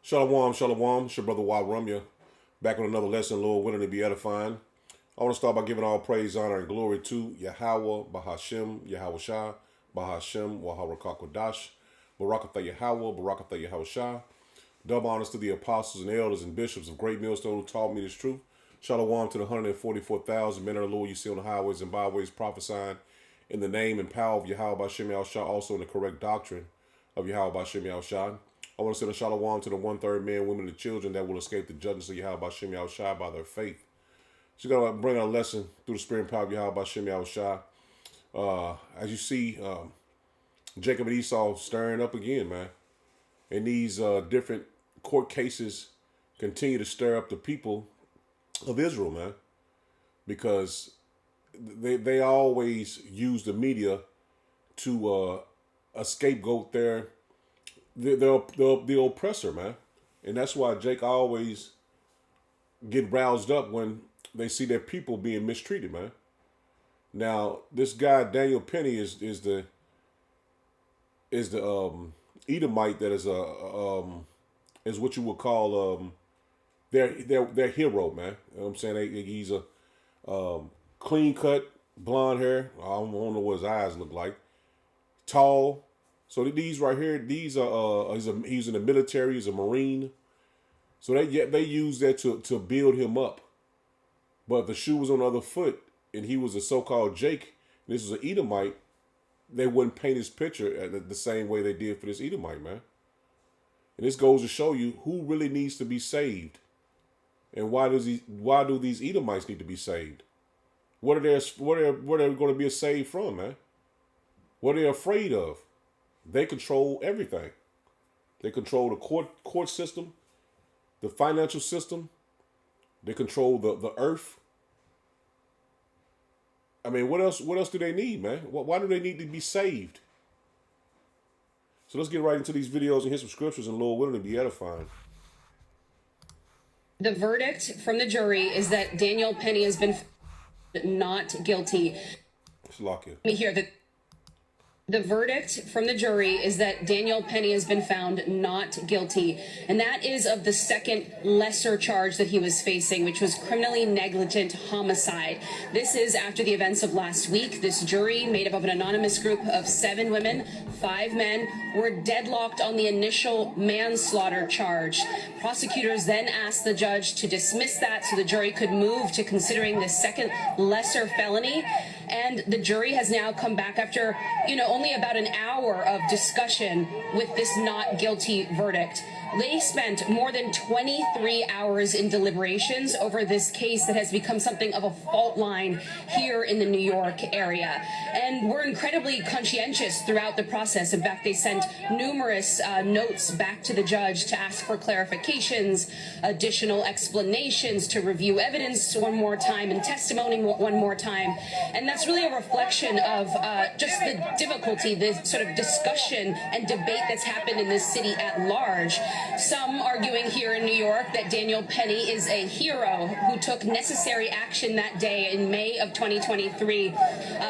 Shalom, shalom. It's your brother Wa Rumya, back with another lesson, Lord willing to be edifying. I want to start by giving all praise, honor, and glory to Yahweh, Bahashem, Yahweh Shah, Bahashem, Waharakakadash, Barakatha Yahweh, Barakatha Yahweh Shah. Double honors to the apostles and elders and bishops of Great Millstone who taught me this truth. Shalom to the 144,000 men of the Lord you see on the highways and byways prophesying in the name and power of Yahweh Bashem Yahweh Shah, also in the correct doctrine of Yahweh Bashem Yahweh Shah. I want to send a shalom to the 1/3 men, women, and children that will escape the judgments of Yahweh Bashem Yahweh Shah by their faith. So we're going to bring a lesson through the spirit and power of Yahweh Bashem Yahweh Shah. As you see, Jacob and Esau stirring up again, man. And these different court cases continue to stir up the people of Israel, man. Because they always use the media to scapegoat the oppressor, man. And that's why Jake always get roused up when they see their people being mistreated, man. Now, this guy Daniel Penny is the Edomite that is what you would call their hero, man. You know what I'm saying? He's a clean cut, blonde hair. I don't know what his eyes look like. Tall. So these right here, these are he's in the military. He's a Marine. So they use that to build him up. But if the shoe was on the other foot and he was a so-called Jake, and this was an Edomite, they wouldn't paint his picture the same way they did for this Edomite, man. And this goes to show you who really needs to be saved, and why do these Edomites need to be saved? What are they going to be saved from, man? What are they afraid of? They control everything. They control the court system, the financial system. They control the earth. I mean, what else do they need, man? Why do they need to be saved? So let's get right into these videos and hit some scriptures, and Lord willing to be edifying. The verdict from the jury is that Daniel Penny has been not guilty. Let me hear that. The verdict from the jury is that Daniel Penny has been found not guilty, and that is of the second lesser charge that he was facing, which was criminally negligent homicide. This is after the events of last week. This jury, made up of an anonymous group of 7 women, 5 men, were deadlocked on the initial manslaughter charge. Prosecutors then asked the judge to dismiss that so the jury could move to considering the second lesser felony. And the jury has now come back after, only about an hour of discussion with this not guilty verdict. They spent more than 23 hours in deliberations over this case that has become something of a fault line here in the New York area. And we're incredibly conscientious throughout the process. In fact, they sent numerous notes back to the judge to ask for clarifications, additional explanations, to review evidence one more time and testimony one more time. And that's really a reflection of just the difficulty, the sort of discussion and debate that's happened in this city at large. Some arguing here in New York that Daniel Penny is a hero who took necessary action that day in May of 2023.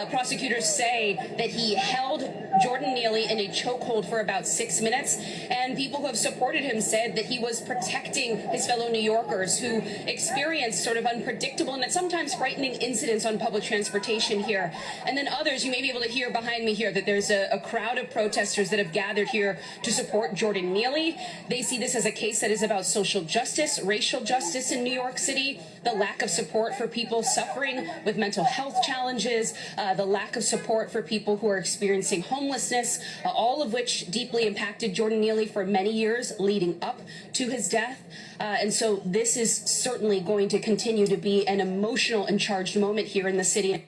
Prosecutors say that he held Jordan Neely in a chokehold for about 6 minutes, and people who have supported him said that he was protecting his fellow New Yorkers who experienced sort of unpredictable and sometimes frightening incidents on public transportation here. And then others, you may be able to hear behind me here that there's a crowd of protesters that have gathered here to support Jordan Neely. They see this as a case that is about social justice, racial justice in New York City, the lack of support for people suffering with mental health challenges, the lack of support for people who are experiencing homelessness, all of which deeply impacted Jordan Neely for many years leading up to his death. And so this is certainly going to continue to be an emotional and charged moment here in the city.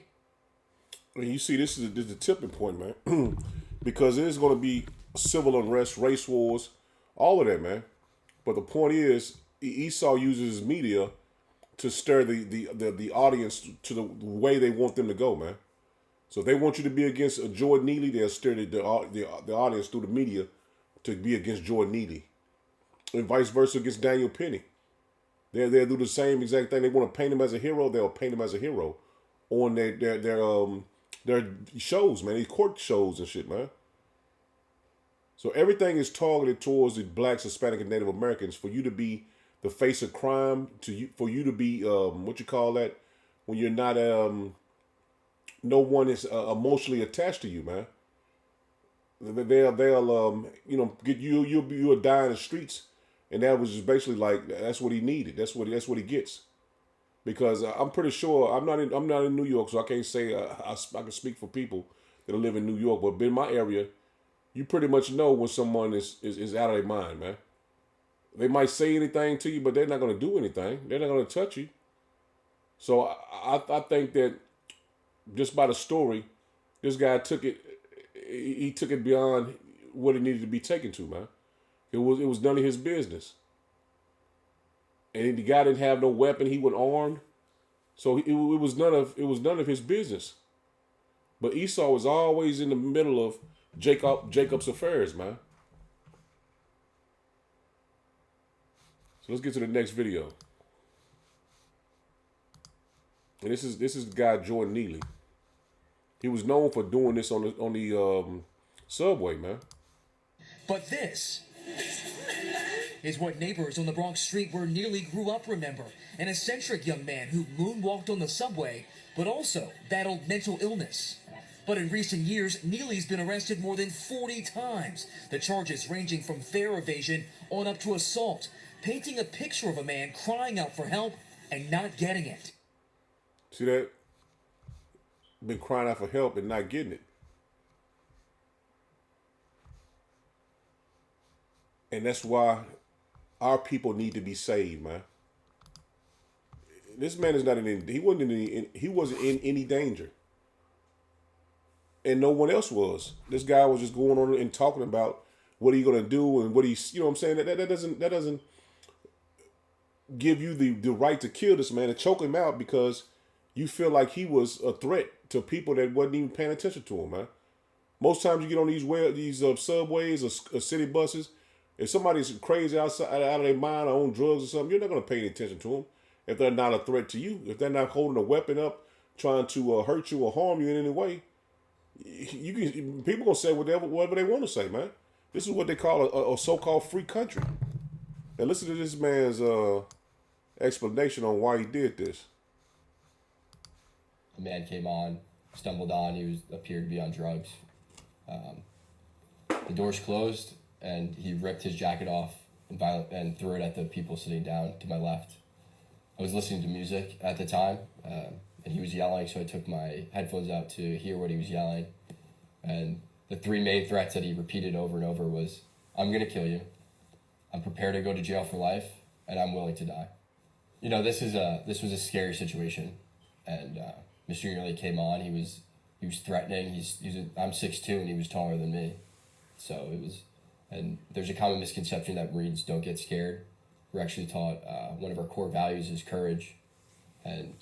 And you see, this is the tipping point, man, because there's going to be civil unrest, race wars, all of that, man. But the point is, Esau uses his media to stir the audience to the way they want them to go, man. So if they want you to be against Jordan Neely, they'll stir the audience through the media to be against Jordan Neely, and vice versa against Daniel Penny. They'll do the same exact thing. They want to paint him as a hero. They'll paint him as a hero on their shows, man. These court shows and shit, man. So everything is targeted towards the blacks, Hispanic, and Native Americans for you to be the face of crime, for you to be what you call that when you're not no one is emotionally attached to you, man. They'll get you'll die in the streets, and that was just basically like that's what he needed. That's what he gets. Because I'm pretty sure I'm not in New York, so I can't say I can speak for people that live in New York. But in my area, you pretty much know when someone is out of their mind, man. They might say anything to you, but they're not going to do anything. They're not going to touch you. So I think that just by the story, this guy took it. He took it beyond what it needed to be taken to, man. It was none of his business. And the guy didn't have no weapon. He was armed, so it was none of his business. But Esau was always in the middle of Jacob's affairs, man. So let's get to the next video. And this is the guy Jordan Neely. He was known for doing this on the subway, man. But this is what neighbors on the Bronx street where Neely grew up remember. An eccentric young man who moonwalked on the subway, but also battled mental illness. But in recent years, Neely's been arrested more than 40 times. The charges ranging from fare evasion on up to assault, painting a picture of a man crying out for help and not getting it. See that? Been crying out for help and not getting it. And that's why our people need to be saved, man. This man is not he wasn't in any danger. And no one else was. This guy was just going on and talking about what he gonna do and what he's, you know what I'm saying? That doesn't give you the right to kill this man and choke him out because you feel like he was a threat to people that wasn't even paying attention to him, man. Most times you get on these subways or city buses, if somebody's crazy out of their mind or on drugs or something, you're not going to pay any attention to them if they're not a threat to you. If they're not holding a weapon up, trying to hurt you or harm you in any way, people gonna say whatever they want to say, man. This is what they call a so-called free country. And listen to this man's explanation on why he did this. A man came on, stumbled on. He appeared to be on drugs. The doors closed, and he ripped his jacket off and threw it at the people sitting down to my left. I was listening to music at the time, and he was yelling, so I took my headphones out to hear what he was yelling. And the three main threats that he repeated over and over was, "I'm going to kill you. I'm prepared to go to jail for life, and I'm willing to die." You know, this was a scary situation, and Mr. Neely came on. He was threatening. I'm 6'2", and he was taller than me, so it was. And there's a common misconception that Marines don't get scared. We're actually taught one of our core values is courage, and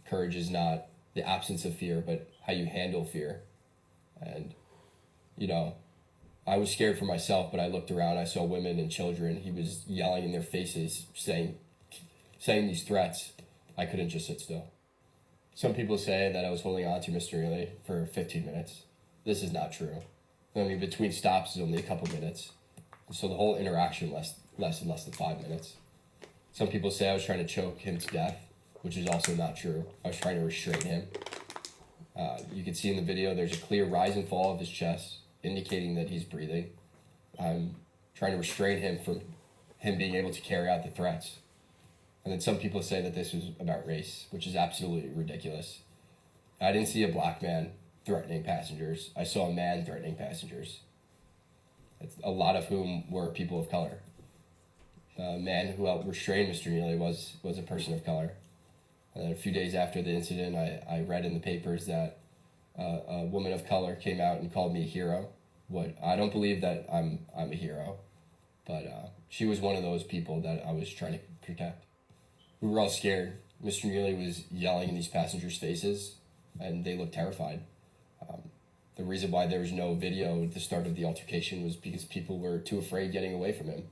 courage is not the absence of fear, but how you handle fear. And you know, I was scared for myself, but I looked around. I saw women and children. He was yelling in their faces, saying these threats. I couldn't just sit still. Some people say that I was holding on to Mr. Neely for 15 minutes. This is not true. I mean, between stops is only a couple minutes. So the whole interaction lasted less than 5 minutes. Some people say I was trying to choke him to death, which is also not true. I was trying to restrain him. You can see in the video there's a clear rise and fall of his chest, indicating that he's breathing. I'm trying to restrain him from him being able to carry out the threats. And then some people say that this was about race, which is absolutely ridiculous. I didn't see a black man threatening passengers. I saw a man threatening passengers, a lot of whom were people of color. The man who helped restrain Mr. Neely was a person of color. And then a few days after the incident, I read in the papers that a woman of color came out and called me a hero. I don't believe that I'm a hero, but she was one of those people that I was trying to protect. We were all scared. Mr. Neely was yelling in these passengers' faces, and they looked terrified. The reason why there was no video at the start of the altercation was because people were too afraid getting away from him,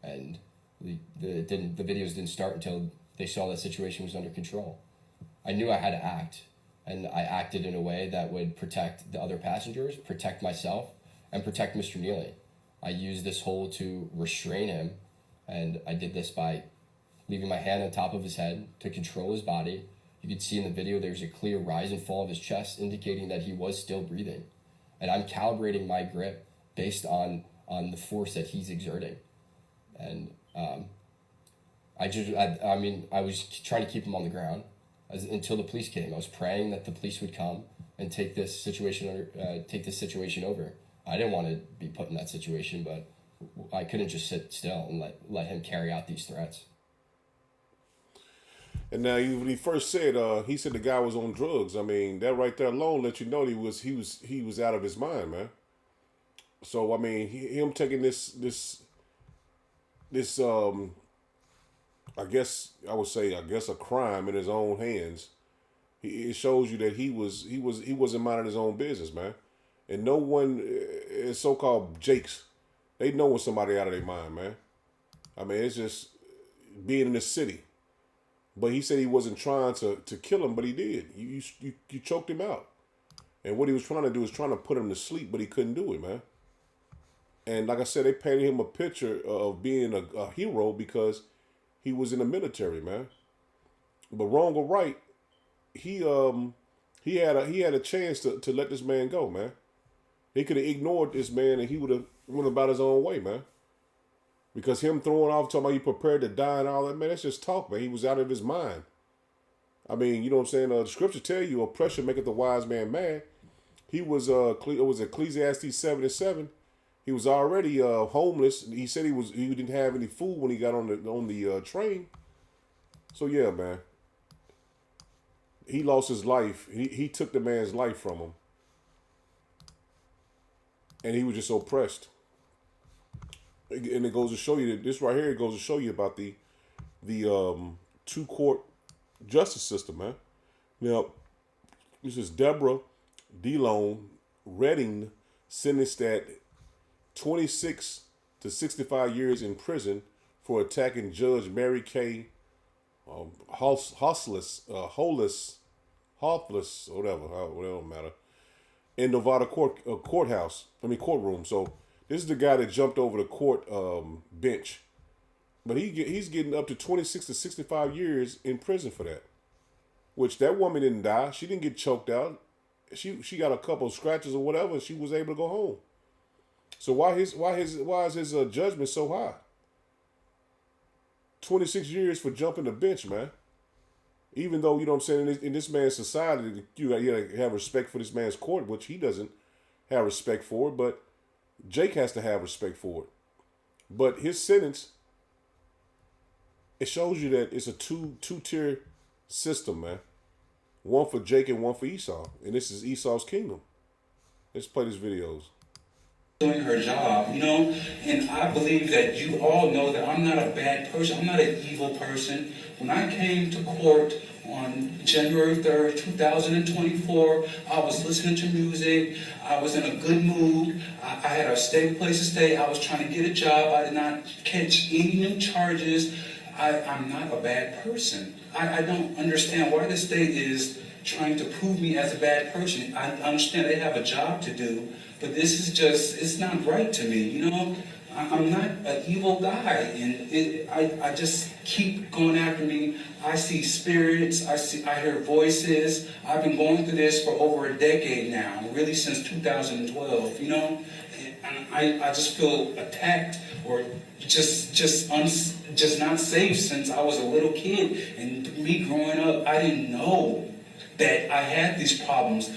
and the videos didn't start until they saw that situation was under control. I knew I had to act, and I acted in a way that would protect the other passengers, protect myself, and protect Mr. Neely. I used this hole to restrain him, and I did this by leaving my hand on top of his head to control his body. You could see in the video there's a clear rise and fall of his chest, indicating that he was still breathing. And I'm calibrating my grip based on the force that he's exerting. And I was trying to keep him on the ground until the police came. I was praying that the police would come and take this situation over. I didn't want to be put in that situation, but I couldn't just sit still and let him carry out these threats. And now, when he first said, he said the guy was on drugs. I mean, that right there alone let you know he was out of his mind, man. So I mean, him taking this I guess a crime in his own hands. It shows you that he wasn't minding his own business, man. And no one, so-called Jakes, they know when somebody out of their mind, man. I mean, it's just being in the city. But he said he wasn't trying to kill him, but he did. You choked him out. And what he was trying to do was trying to put him to sleep, but he couldn't do it, man. And like I said, they painted him a picture of being a hero because he was in the military, man. But wrong or right, he had a chance to let this man go, man. He could have ignored this man and he would have went about his own way, man. Because him throwing off, talking about he prepared to die and all that, man, that's just talk, man. He was out of his mind. I mean, you know what I'm saying? The scripture tell you, oppression maketh the wise man mad. He was, it was Ecclesiastes 7:7. He was already homeless. He said he didn't have any food when he got on the train. So yeah, man. He lost his life. He took the man's life from him. And he was just oppressed. And it goes to show you that this right here, it goes to show you about the two court justice system, man. Now, this is Deborah DeLone Redding, sentenced at 26 to 65 years in prison for attacking Judge Mary Kay Hollis, whatever, it don't matter, in Nevada courtroom. So this is the guy that jumped over the court bench, but he's getting up to 26 to 65 years in prison for that. Which that woman didn't die. She didn't get choked out. She got a couple of scratches or whatever, and she was able to go home. So why is his judgment so high? 26 years for jumping the bench, man. Even though, you know what I'm saying, in this man's society, you gotta have respect for this man's court, which he doesn't have respect for it, but Jake has to have respect for it. But his sentence, it shows you that it's a two-tier system, man. One for Jake and one for Esau. And this is Esau's kingdom. Let's play these videos. Doing her job, and I believe that you all know that I'm not a bad person. I'm not an evil person. When I came to court on January 3rd, 2024, I was listening to music. I was in a good mood. I had a stable place to stay. I was trying to get a job. I did not catch any new charges. I'm not a bad person. I don't understand why the state is trying to prove me as a bad person. I understand they have a job to do, but this is just, it's not right to me, I'm not an evil guy, and I just keep going after me. I see spirits, I hear voices. I've been going through this for over a decade now, really since 2012, and I just feel attacked or just not safe since I was a little kid. And me growing up, I didn't know that I had these problems.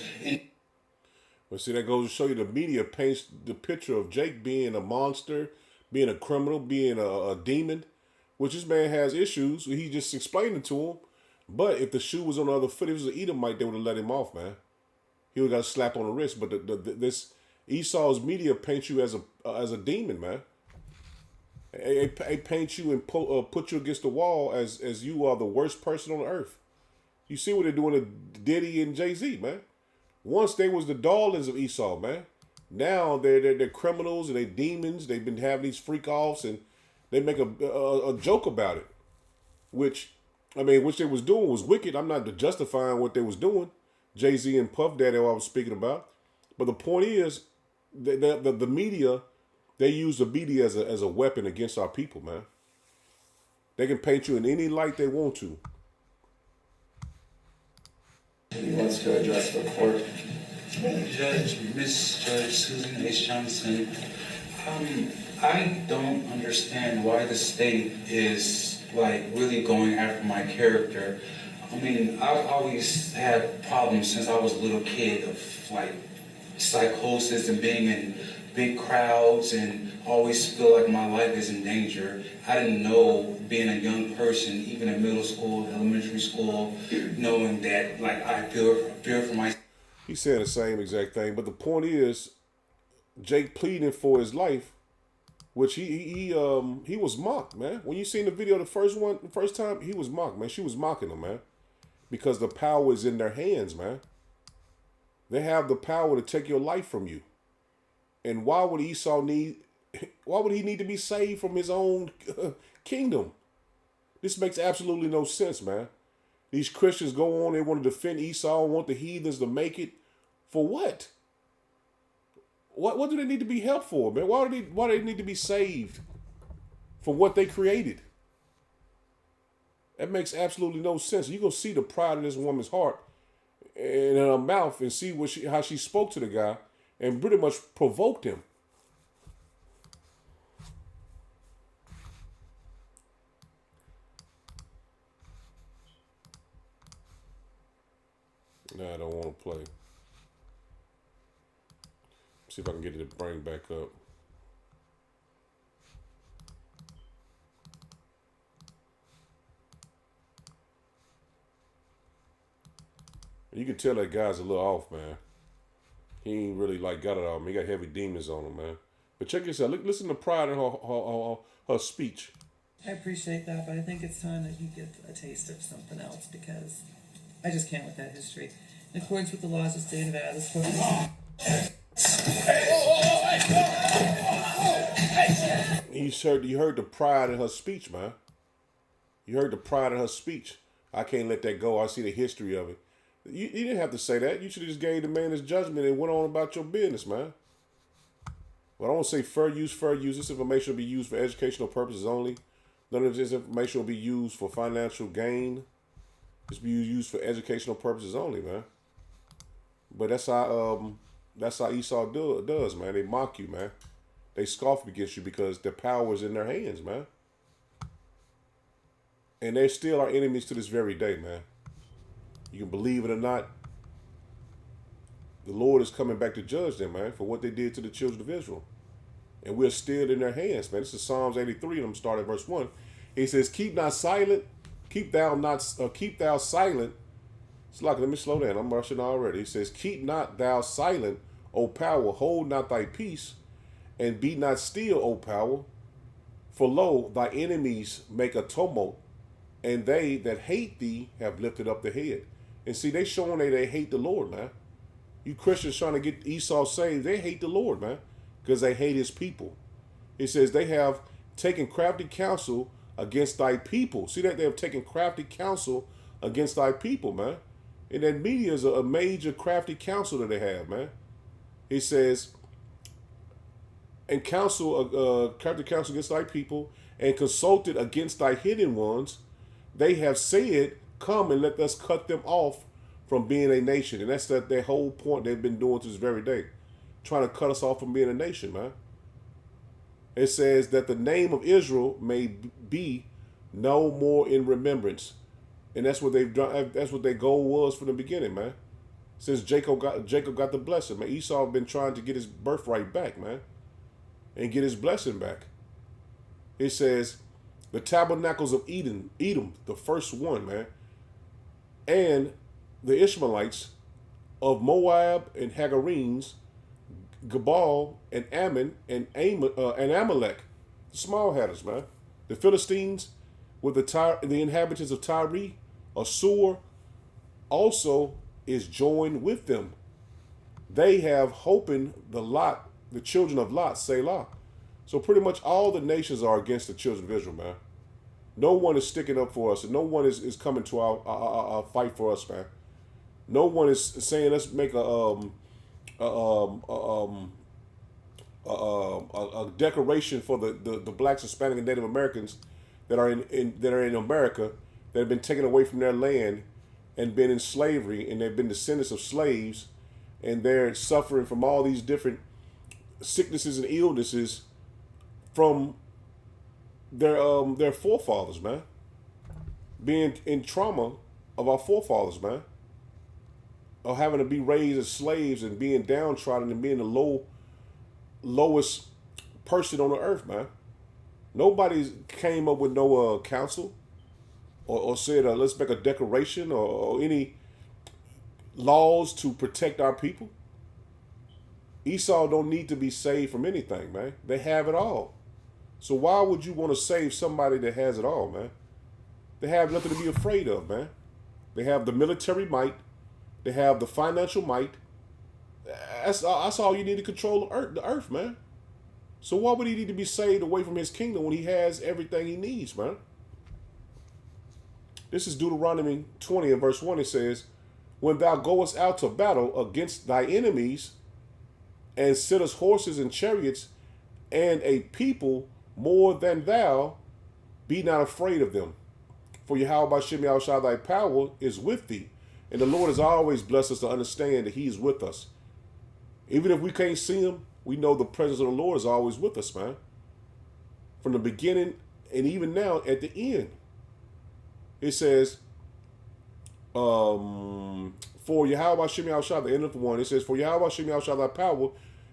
But see, that goes to show you the media paints the picture of Jake being a monster, being a criminal, being a demon, which this man has issues. He just explained it to him. But if the shoe was on the other foot, if it was an Edomite, they would have let him off, man. He would have got a slap on the wrist. But this Esau's media paints you as a demon, man. They paint you and put you against the wall as you are the worst person on earth. You see what they're doing to Diddy and Jay-Z, man. Once they was the darlings of Esau, man. Now they're criminals and they demons. They've been having these freak offs and they make a joke about it. Which they was doing was wicked. I'm not justifying what they was doing. Jay-Z and Puff Daddy, I was speaking about. But the point is, the media They use the media as a weapon against our people, man. They can paint you in any light they want to. He wants to address the court. Miss Judge Susan H. Johnson, I don't understand why the state is like really going after my character. I mean, I've always had problems since I was a little kid of like psychosis and being in big crowds and always feel like my life is in danger. I didn't know being a young person, even in middle school, elementary school, knowing that like I fear for my. He's saying the same exact thing, but the point is, Jake pleading for his life, which he was mocked, man. When you seen the video the first time, he was mocked, man. She was mocking him, man, because the power is in their hands, man. They have the power to take your life from you. And why would he need to be saved from his own kingdom? This makes absolutely no sense, man. These Christians go on, they want to defend Esau, want the heathens to make it. For what? What do they need to be helped for, man? Why do they need to be saved from what they created? That makes absolutely no sense. You go see the pride in this woman's heart and in her mouth and see how she spoke to the guy and pretty much provoked him. No, I don't want to play. See if I can get it to bring back up. You can tell that guy's a little off, man. He ain't really like got it all. Man. He got heavy demons on him, man. But check this out. Listen to pride in her speech. I appreciate that, but I think it's time that you get a taste of something else because I just can't with that history. In accordance with the laws of the state of Nevada, this court. You heard the pride in her speech, man. You heard the pride in her speech. I can't let that go. I see the history of it. You didn't have to say that. You should have just gave the man his judgment and went on about your business, man. But I don't say fair use, fair use. This information will be used for educational purposes only. None of this information will be used for financial gain. It's be used for educational purposes only, man. But that's how Esau does, man. They mock you, man. They scoff against you because their power is in their hands, man. And they still are enemies to this very day, man. You can believe it or not, the Lord is coming back to judge them, man, for what they did to the children of Israel. And we're still in their hands, man. This is Psalms 83, and I'm starting at verse 1. He says, keep thou silent. Keep thou silent. It's like, let me slow down. I'm rushing already. He says, keep not thou silent, O power. Hold not thy peace, and be not still, O power. For lo, thy enemies make a tumult, and they that hate thee have lifted up the head. And see, they showing they hate the Lord, man. You Christians trying to get Esau saved, they hate the Lord, man, because they hate his people. It says they have taken crafty counsel against thy people. See that they have taken crafty counsel against thy people, man. And that media is a major crafty counsel that they have, man. He says, and crafty counsel against thy people, and consulted against thy hidden ones. They have said, come and let us cut them off from being a nation. And that's their whole point they've been doing to this very day. Trying to cut us off from being a nation, man. It says that the name of Israel may be no more in remembrance. And that's what they've done. That's what their goal was from the beginning, man. Since Jacob got the blessing, man. Esau been trying to get his birthright back, man. And get his blessing back. It says, the tabernacles of Edom, the first one, man. And the Ishmaelites of Moab and Hagarenes, Gebal and Ammon and Amalek, the small hatters, man. The Philistines with the inhabitants of Tyre, Assur also is joined with them. They have hopen the children of Lot, Selah. So pretty much all the nations are against the children of Israel, man. No one is sticking up for us, and no one is coming to our fight for us, man. No one is saying let's make a a decoration for the blacks, Hispanic, and Native Americans that are in America that have been taken away from their land and been in slavery, and they've been descendants of slaves, and they're suffering from all these different sicknesses and illnesses from their forefathers, man. Being in trauma of our forefathers, man. Of having to be raised as slaves and being downtrodden and being the lowest person on the earth, man. Nobody came up with no counsel or said let's make a declaration or any laws to protect our people. Esau don't need to be saved from anything, man. They have it all. So why would you want to save somebody that has it all, man? They have nothing to be afraid of, man. They have the military might. They have the financial might. That's all you need to control the earth, man. So why would he need to be saved away from his kingdom when he has everything he needs, man? This is Deuteronomy 20 and verse 1. It says, when thou goest out to battle against thy enemies and sittest horses and chariots and a people more than thou, be not afraid of them. For Yahweh Bashem Yahushua thy power is with thee. And the Lord has always blessed us to understand that he's with us. Even if we can't see him, we know the presence of the Lord is always with us, man. From the beginning and even now at the end. It says, for Yahweh Bashem Yahushua, the end of the one, it says, for Yahweh Bashem Yahushua thy power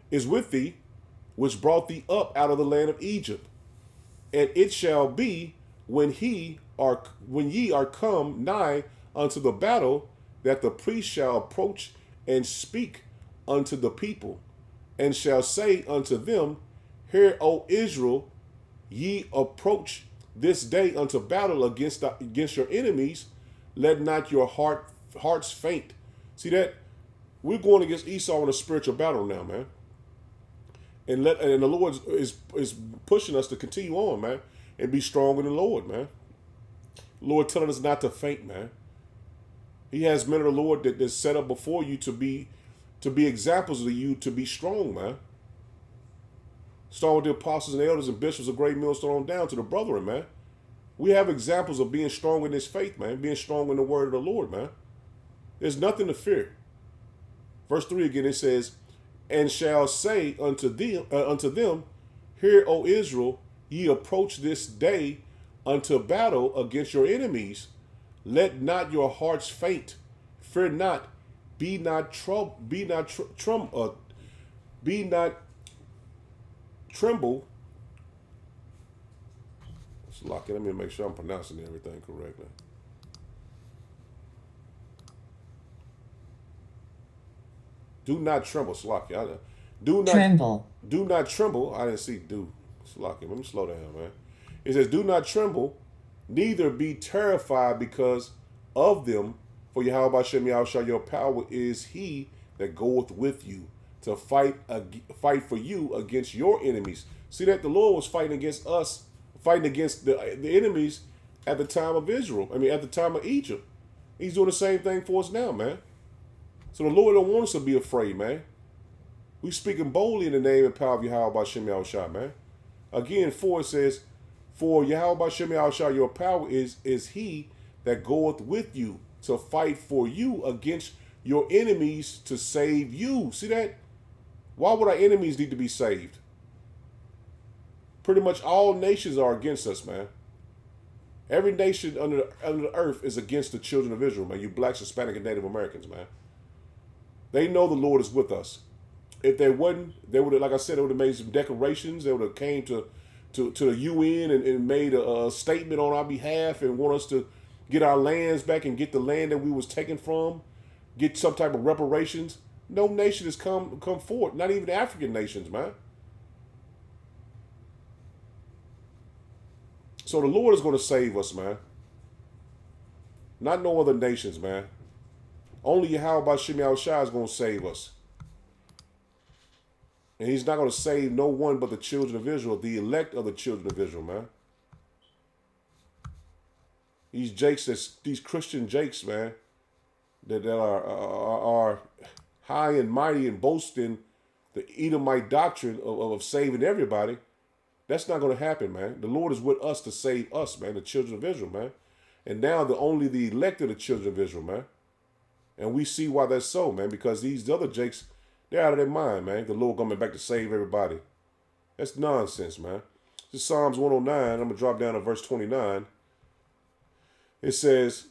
is with thee, which brought thee up out of the land of Egypt. And it shall be when ye are come nigh unto the battle, that the priest shall approach and speak unto the people, and shall say unto them, hear, O Israel, ye approach this day unto battle against your enemies. Let not your hearts faint. See that? We're going against Esau in a spiritual battle now, man. And the Lord is pushing us to continue on, man, and be strong in the Lord, man. Lord telling us not to faint, man. He has men of the Lord that's set up before you to be examples of you to be strong, man. Starting with the apostles and elders and bishops of great millstone on down to the brethren, man. We have examples of being strong in this faith, man. Being strong in the word of the Lord, man. There's nothing to fear. Verse 3 again, it says, and shall say unto them, hear, O Israel, ye approach this day unto battle against your enemies. Let not your hearts faint. Fear not. Be not tremble. Let's lock it. Let me make sure I'm pronouncing everything correctly. Do not tremble, Slocky. Tremble. Do not tremble. I didn't see do. Slocky. Let me slow down, man. It says, do not tremble, neither be terrified because of them. For Yahweh Bashem Yahushua, your power is he that goeth with you to fight for you against your enemies. See that the Lord was fighting against us, fighting against the enemies at the time of Israel. I mean, at the time of Egypt. He's doing the same thing for us now, man. So the Lord don't want us to be afraid, man. We speaking boldly in the name and power of Yahweh Bashem Yahushua, man. Again, 4 it says, for Yahweh Bashem Yahushua, your power is he that goeth with you to fight for you against your enemies to save you. See that? Why would our enemies need to be saved? Pretty much all nations are against us, man. Every nation under the earth is against the children of Israel, man. You blacks, Hispanic, and Native Americans, man. They know the Lord is with us. If they wouldn't, they would have, like I said, they would have made some declarations. They would have came to the UN and made a statement on our behalf and want us to get our lands back and get the land that we was taken from, get some type of reparations. No nation has come forward, not even African nations, man. So the Lord is going to save us, man. Not no other nations, man. Only Yahweh Bashem Yahushua is going to save us. And he's not going to save no one but the children of Israel, the elect of the children of Israel, man. These Christian jakes, man, that are high and mighty and boasting the Edomite doctrine of saving everybody, that's not going to happen, man. The Lord is with us to save us, man, the children of Israel, man. And now only the elect are the children of Israel, man. And we see why that's so, man, because these other jakes, they're out of their mind, man. The Lord coming back to save everybody. That's nonsense, man. This is Psalms 109. I'm going to drop down to verse 29. It says,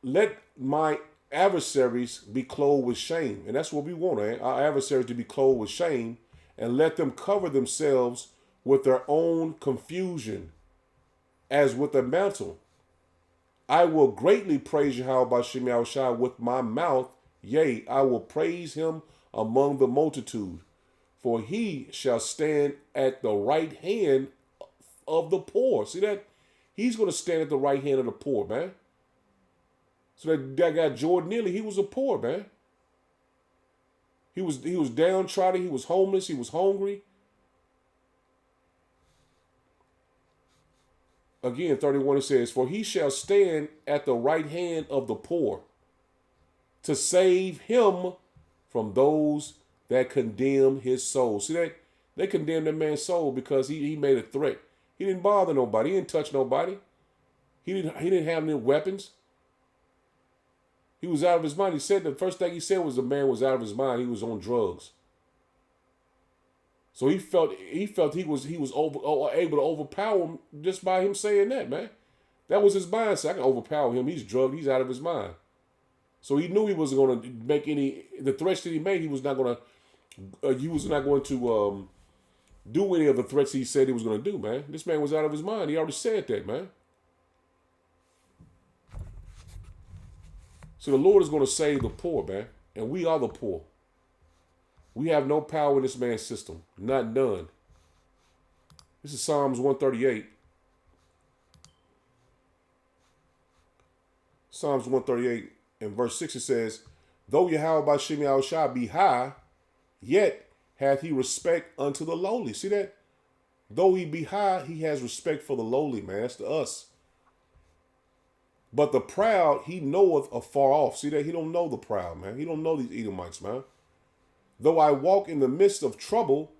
let my adversaries be clothed with shame. And that's what we want, eh? Our adversaries to be clothed with shame, and let them cover themselves with their own confusion as with a mantle. I will greatly praise Yahweh B'Shem Yahushua with my mouth. Yea, I will praise him among the multitude. For he shall stand at the right hand of the poor. See that? He's going to stand at the right hand of the poor, man. So that guy Jordan Neely, he was a poor, man. He was downtrodden. He was homeless. He was hungry. Again, 31, it says, for he shall stand at the right hand of the poor to save him from those that condemn his soul. See that? They condemned that man's soul because he made a threat. He didn't bother nobody. He didn't touch nobody. He didn't have any weapons. He was out of his mind. He said the first thing he said was the man was out of his mind. He was on drugs. So he felt he was able to overpower him just by him saying that, man. That was his mindset. I can overpower him. He's drugged. He's out of his mind. So he knew he wasn't going to make the threats that he made. He was not going to do any of the threats he said he was going to do, man. This man was out of his mind. He already said that, man. So the Lord is going to save the poor, man. And we are the poor. We have no power in this man's system. Not none. This is Psalms 138. Psalms 138 and verse 6, it says, though Yahweh B'Shem Yahushua be high, yet hath he respect unto the lowly. See that? Though he be high, he has respect for the lowly, man. That's to us. But the proud, he knoweth afar off. See that? He don't know the proud, man. He don't know these Edomites, man. Though I walk in the midst of trouble,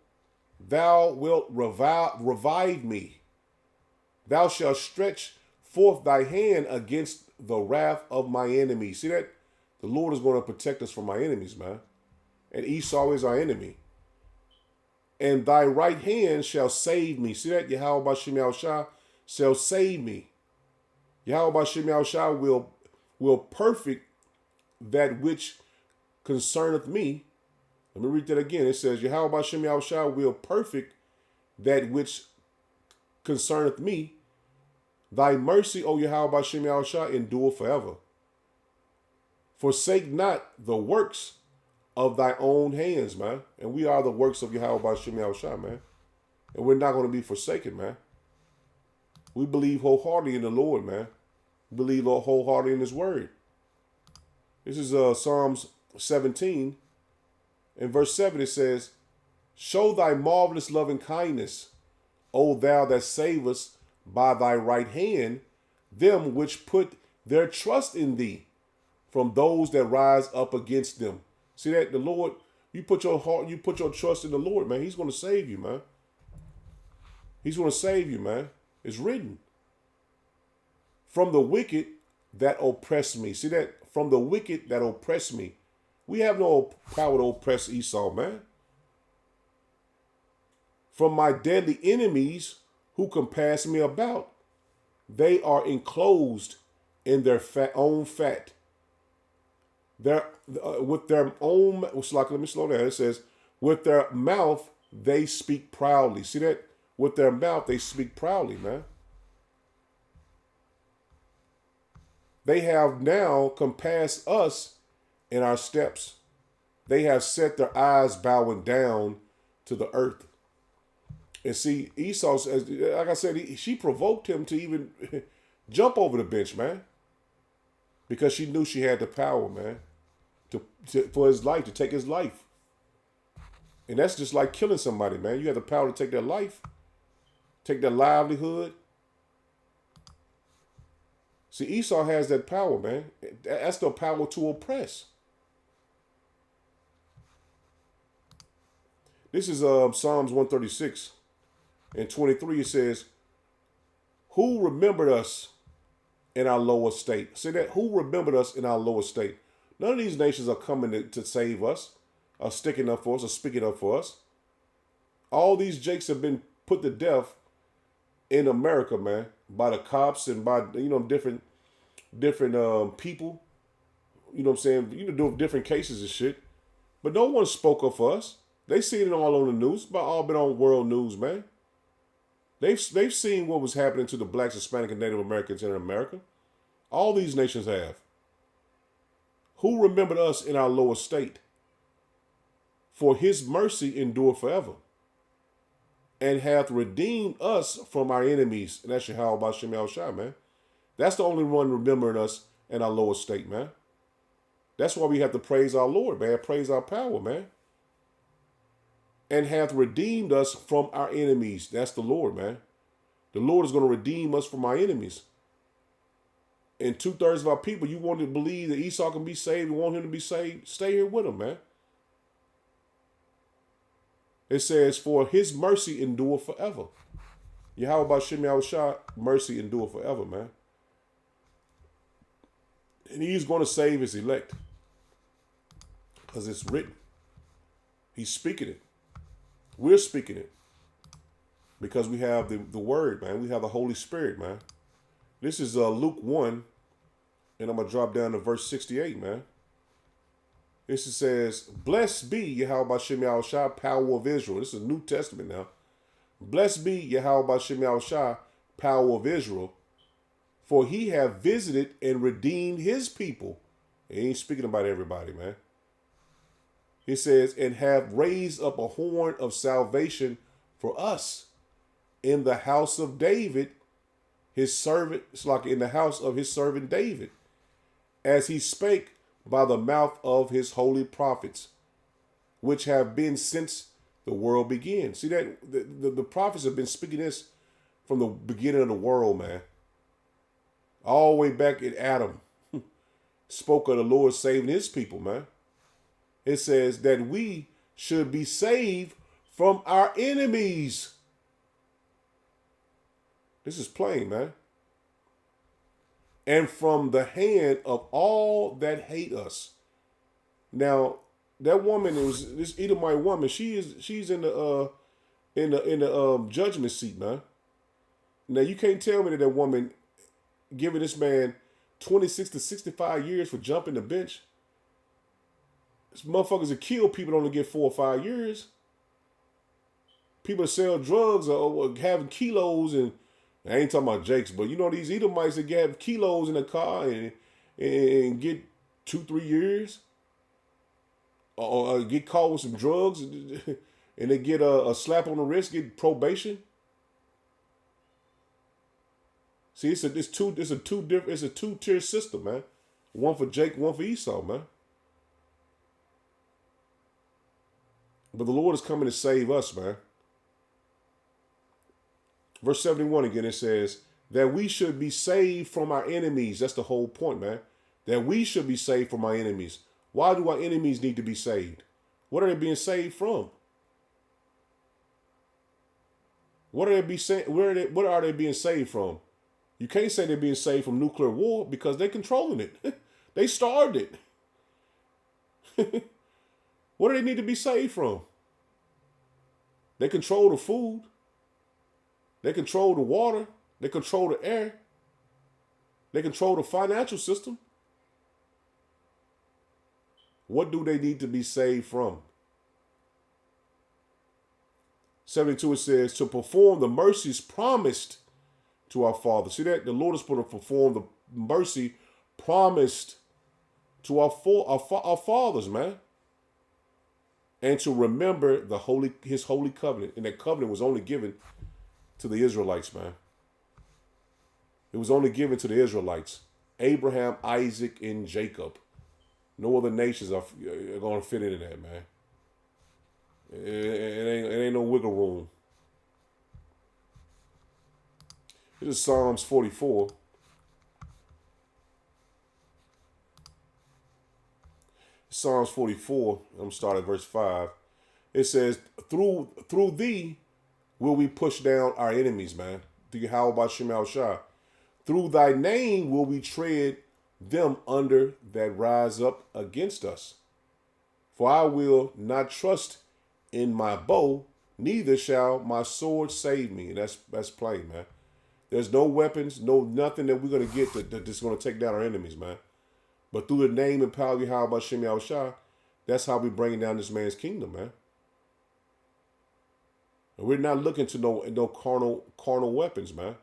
thou wilt revive me. Thou shalt stretch forth thy hand against the wrath of my enemies. See that? The Lord is going to protect us from my enemies, man. And Esau is our enemy. And thy right hand shall save me. See that? Yahweh B'Shem Yahushua shall save me. Yahweh B'Shem Yahushua will perfect that which concerneth me. Let me read that again. It says, Yahweh B'Shem Yahushua will perfect that which concerneth me. Thy mercy, O Yahweh B'Shem Yahushua, endure forever. Forsake not the works of thy own hands, man. And we are the works of Yahweh B'Shem Yahushua, man. And we're not going to be forsaken, man. We believe wholeheartedly in the Lord, man. We believe wholeheartedly in his word. This is Psalms 17. In verse 7, it says, show thy marvelous loving kindness, O thou that savest by thy right hand them which put their trust in thee from those that rise up against them. See that? The Lord, you put your trust in the Lord, man. He's going to save you, man. He's going to save you, man. It's written. From the wicked that oppress me. See that? From the wicked that oppress me. We have no power to oppress Esau, man. From my deadly enemies who compass me about, they are enclosed in their own fat. With their own, let me slow down. It says, with their mouth they speak proudly. See that? With their mouth they speak proudly, man. They have now compassed us in our steps. They have set their eyes bowing down to the earth. And see, Esau, like I said, she provoked him to even jump over the bench, man. Because she knew she had the power, man, for his life, to take his life. And that's just like killing somebody, man. You have the power to take their life, take their livelihood. See, Esau has that power, man. That's the power to oppress. This is Psalms 136 and 23. It says, "Who remembered us in our lower state?" Say that. Who remembered us in our lower state? None of these nations are coming to save us, are sticking up for us, or speaking up for us. All these jakes have been put to death in America, man, by the cops and by different people. You know what I'm saying? Doing different cases and shit. But no one spoke up for us. They seen it all on the news. It's all been on world news, man. They've seen what was happening to the blacks, Hispanic, and Native Americans in America. All these nations have. Who remembered us in our lower state? For his mercy endure forever, and hath redeemed us from our enemies. And that's Yahweh B'Shem Yahushua, man. That's the only one remembering us in our lower state, man. That's why we have to praise our Lord, man. Praise our power, man. And hath redeemed us from our enemies. That's the Lord, man. The Lord is going to redeem us from our enemies. And 2/3 of our people, you want to believe that Esau can be saved and want him to be saved, stay here with him, man. It says, for his mercy endure forever. Yahweh B'Shem Yahushua, mercy endure forever, man. And he's going to save his elect. Because it's written. He's speaking it. We're speaking it. Because we have the word, man. We have the Holy Spirit, man. This is Luke 1. And I'm going to drop down to verse 68, man. This says, blessed be Yahweh B'Shem Yahushua, power of Israel. This is New Testament now. Blessed be Yahweh B'Shem Yahushua, power of Israel. For he have visited and redeemed his people. He ain't speaking about everybody, man. It says, and have raised up a horn of salvation for us in the house of David, his servant. It's like in the house of his servant David, as he spake by the mouth of his holy prophets, which have been since the world began. See that the prophets have been speaking this from the beginning of the world, man. All the way back in Adam, spoke of the Lord saving his people, man. It says that we should be saved from our enemies. This is plain, man. And from the hand of all that hate us. Now, that woman is this Edomite woman. She's in the judgment seat, man. Now you can't tell me that woman giving this man 26 to 65 years for jumping the bench. This motherfuckers that kill people only get 4 or 5 years. People that sell drugs are having kilos, and I ain't talking about Jakes, but these Edomites that have kilos in a car and get 2-3 years, or get caught with some drugs and they get a slap on the wrist, get probation. See, it's a 2-tier system, man. One for Jake, one for Esau, man. But the Lord is coming to save us, man. Verse 71 again, it says that we should be saved from our enemies. That's the whole point, man. That we should be saved from our enemies. Why do our enemies need to be saved? What are they being saved from? What are they being saved from? You can't say they're being saved from nuclear war because they're controlling it. They starved it. What do they need to be saved from? They control the food. They control the water. They control the air. They control the financial system. What do they need to be saved from? 72, it says, to perform the mercies promised to our fathers. See that? The Lord is going to perform the mercy promised to our fathers, man. And to remember his holy covenant. And that covenant was only given to the Israelites, man. It was only given to the Israelites. Abraham, Isaac, and Jacob. No other nations are going to fit into that, man. It ain't no wiggle room. This is Psalms 44. Psalms 44, I'm starting at verse 5. It says, through thee will we push down our enemies, man. Through Yahweh B'Shem Yahushua. Through thy name will we tread them under that rise up against us. For I will not trust in my bow, neither shall my sword save me. And that's plain, man. There's no weapons, nothing that we're going to get that's going to take down our enemies, man. But through the name and power of Yahweh B'Shem Yahushua, that's how we bringing down this man's kingdom, man. And we're not looking to no carnal weapons, man.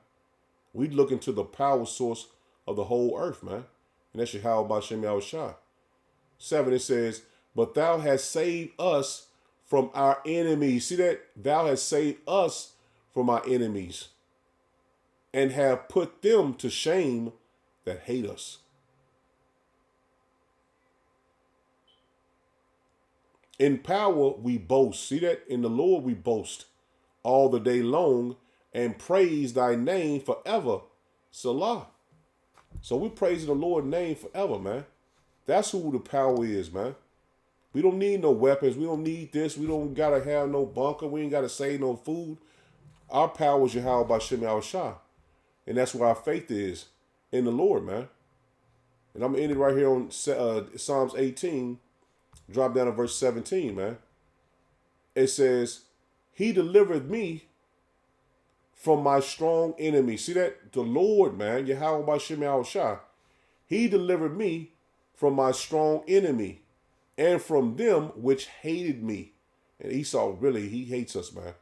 We looking to the power source of the whole earth, man. And that's Yahweh B'Shem Yahushua. 7, it says, but thou hast saved us from our enemies. See that? Thou hast saved us from our enemies and have put them to shame that hate us. In power we boast. See that? In the Lord we boast all the day long and praise thy name forever. Salah. So we praise the Lord's name forever, man. That's who the power is, man. We don't need no weapons. We don't need this. We don't got to have no bunker. We ain't got to save no food. Our power is Yahweh B'Shem Yahushua. And that's where our faith is, in the Lord, man. And I'm going to end it right here on Psalms 18. Drop down to verse 17, man. It says, he delivered me from my strong enemy. See that? The Lord, man, Yahweh B'Shem Yahushua. He delivered me from my strong enemy and from them which hated me. And Esau, really, he hates us, man.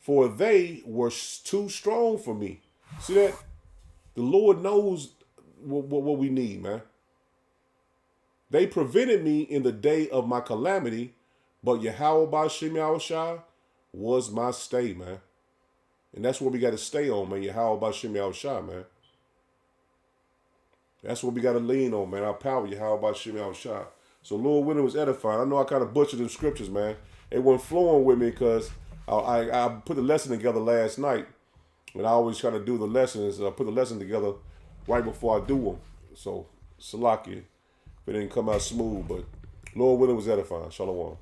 For they were too strong for me. See that? The Lord knows what we need, man. They prevented me in the day of my calamity, but Yahweh B'Shem Yahushua was my stay, man. And that's what we got to stay on, man. Yahweh B'Shem Yahushua, man. That's what we got to lean on, man. Our power, Yahweh B'Shem Yahushua. So Lord willing was edifying. I know I kind of butchered them scriptures, man. It wasn't flowing with me because I put the lesson together last night. And I always try to do the lessons. I put the lesson together right before I do them. So, Salaki, if it didn't come out smooth. But Lord willing was edifying. Shalom.